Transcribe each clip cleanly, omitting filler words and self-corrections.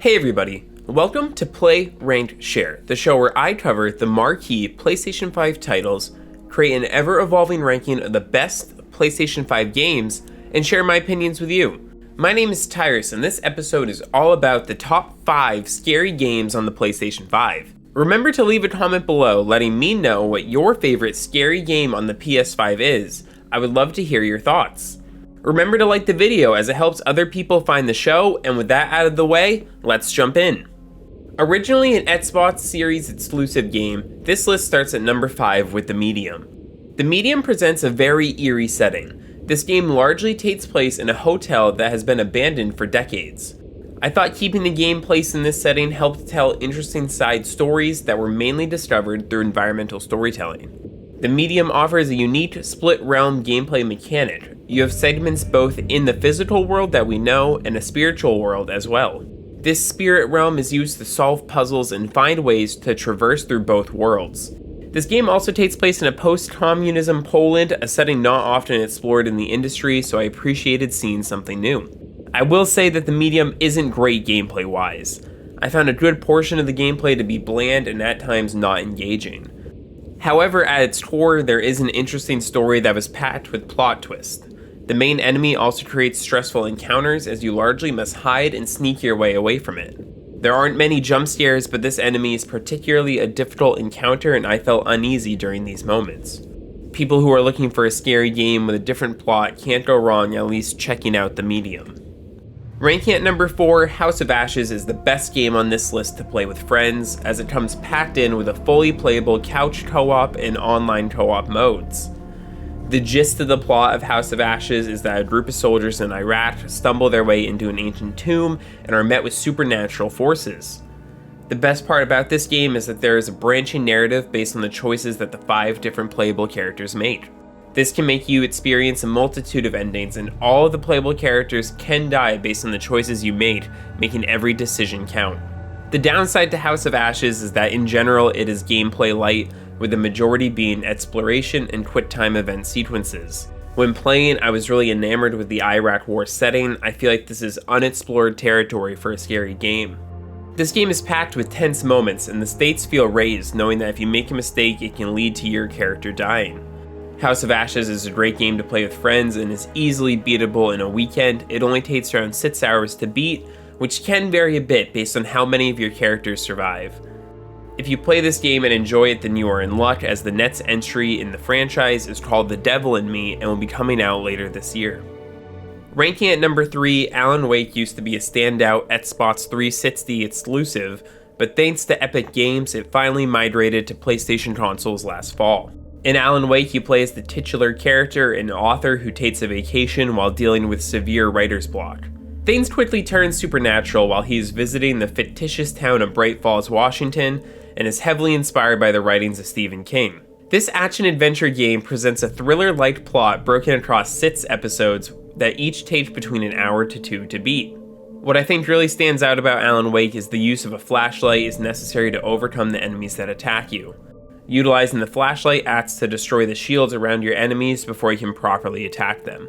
Hey everybody, welcome to Play, Rank, Share, the show where I cover the marquee PlayStation 5 titles, create an ever-evolving ranking of the best PlayStation 5 games, and share my opinions with you. My name is Tyrus, and this episode is all about the top 5 scary games on the PlayStation 5. Remember to leave a comment below letting me know what your favorite scary game on the PS5 is. I would love to hear your thoughts. Remember to like the video as it helps other people find the show, and with that out of the way, let's jump in. Originally an Xbox Series exclusive game, this list starts at number 5 with The Medium. The Medium presents a very eerie setting. This game largely takes place in a hotel that has been abandoned for decades. I thought keeping the game placed in this setting helped tell interesting side stories that were mainly discovered through environmental storytelling. The Medium offers a unique split-realm gameplay mechanic. You have segments both in the physical world that we know and a spiritual world as well. This spirit realm is used to solve puzzles and find ways to traverse through both worlds. This game also takes place in a post-communism Poland, a setting not often explored in the industry, so I appreciated seeing something new. I will say that The Medium isn't great gameplay-wise. I found a good portion of the gameplay to be bland and at times not engaging. However, at its core, there is an interesting story that was packed with plot twists. The main enemy also creates stressful encounters as you largely must hide and sneak your way away from it. There aren't many jump scares, but this enemy is particularly a difficult encounter and I felt uneasy during these moments. People who are looking for a scary game with a different plot can't go wrong at least checking out The Medium. Ranking at number 4, House of Ashes is the best game on this list to play with friends, as it comes packed in with a fully playable couch co-op and online co-op modes. The gist of the plot of House of Ashes is that a group of soldiers in Iraq stumble their way into an ancient tomb and are met with supernatural forces. The best part about this game is that there is a branching narrative based on the choices that the 5 different playable characters make. This can make you experience a multitude of endings, and all of the playable characters can die based on the choices you made, making every decision count. The downside to House of Ashes is that in general it is gameplay light, with the majority being exploration and quick time event sequences. When playing, I was really enamored with the Iraq War setting. I feel like this is unexplored territory for a scary game. This game is packed with tense moments, and the stakes feel raised knowing that if you make a mistake it can lead to your character dying. House of Ashes is a great game to play with friends and is easily beatable in a weekend. It only takes around 6 hours to beat, which can vary a bit based on how many of your characters survive. If you play this game and enjoy it, then you are in luck, as the next entry in the franchise is called The Devil in Me and will be coming out later this year. Ranking at number 3, Alan Wake used to be a standout Xbox 360 exclusive, but thanks to Epic Games, it finally migrated to PlayStation consoles last fall. In Alan Wake, you play as the titular character, an author who takes a vacation while dealing with severe writer's block. Things quickly turn supernatural while he is visiting the fictitious town of Bright Falls, Washington, and is heavily inspired by the writings of Stephen King. This action-adventure game presents a thriller-like plot broken across 6 episodes that each take between an hour to 2 to beat. What I think really stands out about Alan Wake is the use of a flashlight is necessary to overcome the enemies that attack you. Utilizing the flashlight acts to destroy the shields around your enemies before you can properly attack them.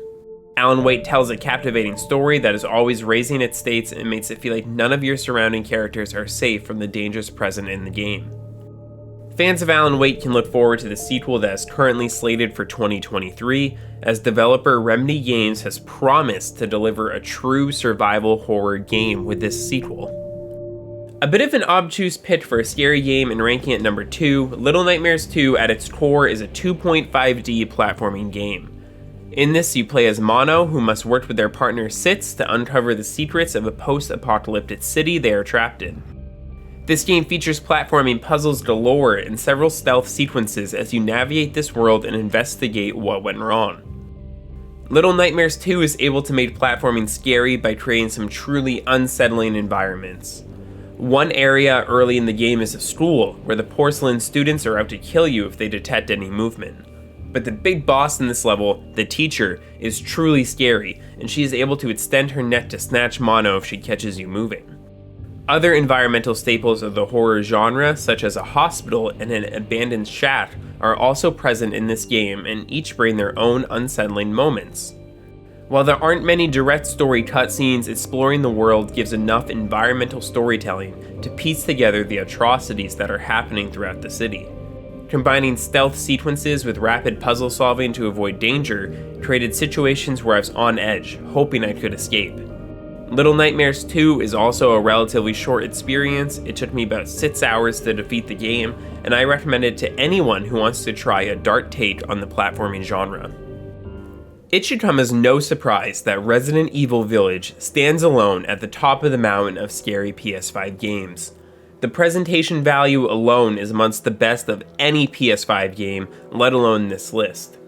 Alan Wake tells a captivating story that is always raising its stakes and makes it feel like none of your surrounding characters are safe from the dangers present in the game. Fans of Alan Wake can look forward to the sequel that is currently slated for 2023, as developer Remedy Games has promised to deliver a true survival horror game with this sequel. A bit of an obtuse pick for a scary game, and ranking at number 2, Little Nightmares 2 at its core is a 2.5D platforming game. In this, you play as Mono, who must work with their partner Sitz to uncover the secrets of a post-apocalyptic city they are trapped in. This game features platforming puzzles galore and several stealth sequences as you navigate this world and investigate what went wrong. Little Nightmares 2 is able to make platforming scary by creating some truly unsettling environments. One area early in the game is a school, where the porcelain students are out to kill you if they detect any movement. But the big boss in this level, the teacher, is truly scary, and she is able to extend her neck to snatch Mono if she catches you moving. Other environmental staples of the horror genre, such as a hospital and an abandoned shack, are also present in this game, and each bring their own unsettling moments. While there aren't many direct story cutscenes, exploring the world gives enough environmental storytelling to piece together the atrocities that are happening throughout the city. Combining stealth sequences with rapid puzzle solving to avoid danger created situations where I was on edge, hoping I could escape. Little Nightmares 2 is also a relatively short experience. It took me about 6 hours to defeat the game, and I recommend it to anyone who wants to try a dark take on the platforming genre. It should come as no surprise that Resident Evil Village stands alone at the top of the mountain of scary PS5 games. The presentation value alone is amongst the best of any PS5 game, let alone this list.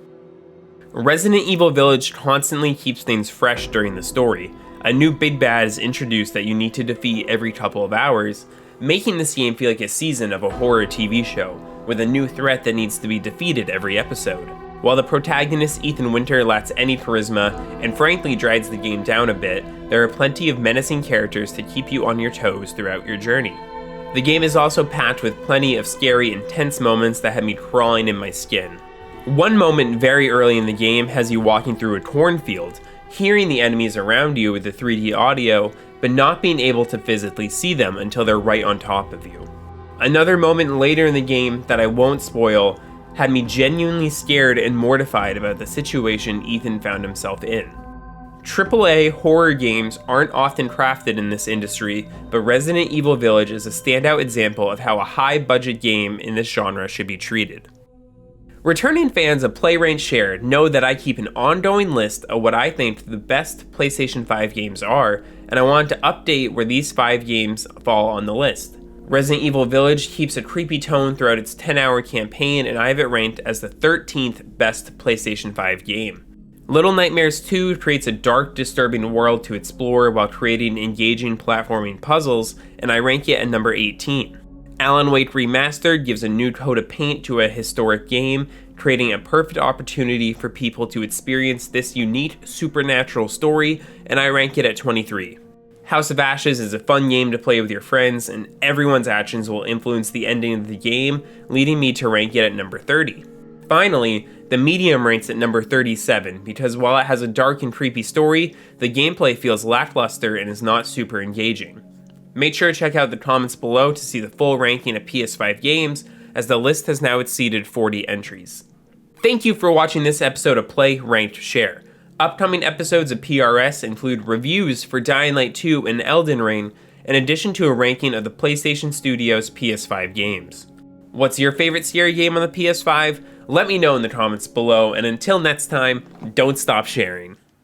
Resident Evil Village constantly keeps things fresh during the story. A new big bad is introduced that you need to defeat every couple of hours, making this game feel like a season of a horror TV show, with a new threat that needs to be defeated every episode. While the protagonist Ethan Winter lacks any charisma and frankly drags the game down a bit, there are plenty of menacing characters to keep you on your toes throughout your journey. The game is also packed with plenty of scary, intense moments that had me crawling in my skin. One moment very early in the game has you walking through a cornfield, hearing the enemies around you with the 3D audio, but not being able to physically see them until they're right on top of you. Another moment later in the game that I won't spoil had me genuinely scared and mortified about the situation Ethan found himself in. AAA horror games aren't often crafted in this industry, but Resident Evil Village is a standout example of how a high-budget game in this genre should be treated. Returning fans of Play Ranked Share know that I keep an ongoing list of what I think the best PlayStation 5 games are, and I wanted to update where these 5 games fall on the list. Resident Evil Village keeps a creepy tone throughout its 10-hour campaign, and I have it ranked as the 13th best PlayStation 5 game. Little Nightmares 2 creates a dark, disturbing world to explore while creating engaging platforming puzzles, and I rank it at number 18. Wake Remastered gives a new coat of paint to a historic game, creating a perfect opportunity for people to experience this unique supernatural story, and I rank it at 23. House of Ashes is a fun game to play with your friends, and everyone's actions will influence the ending of the game, leading me to rank it at number 30. Finally, The Medium ranks at number 37, because while it has a dark and creepy story, the gameplay feels lackluster and is not super engaging. Make sure to check out the comments below to see the full ranking of PS5 games, as the list has now exceeded 40 entries. Thank you for watching this episode of Play Ranked Share. Upcoming episodes of PRS include reviews for Dying Light 2 and Elden Ring, in addition to a ranking of the PlayStation Studios PS5 games. What's your favorite scary game on the PS5? Let me know in the comments below, and until next time, don't stop sharing.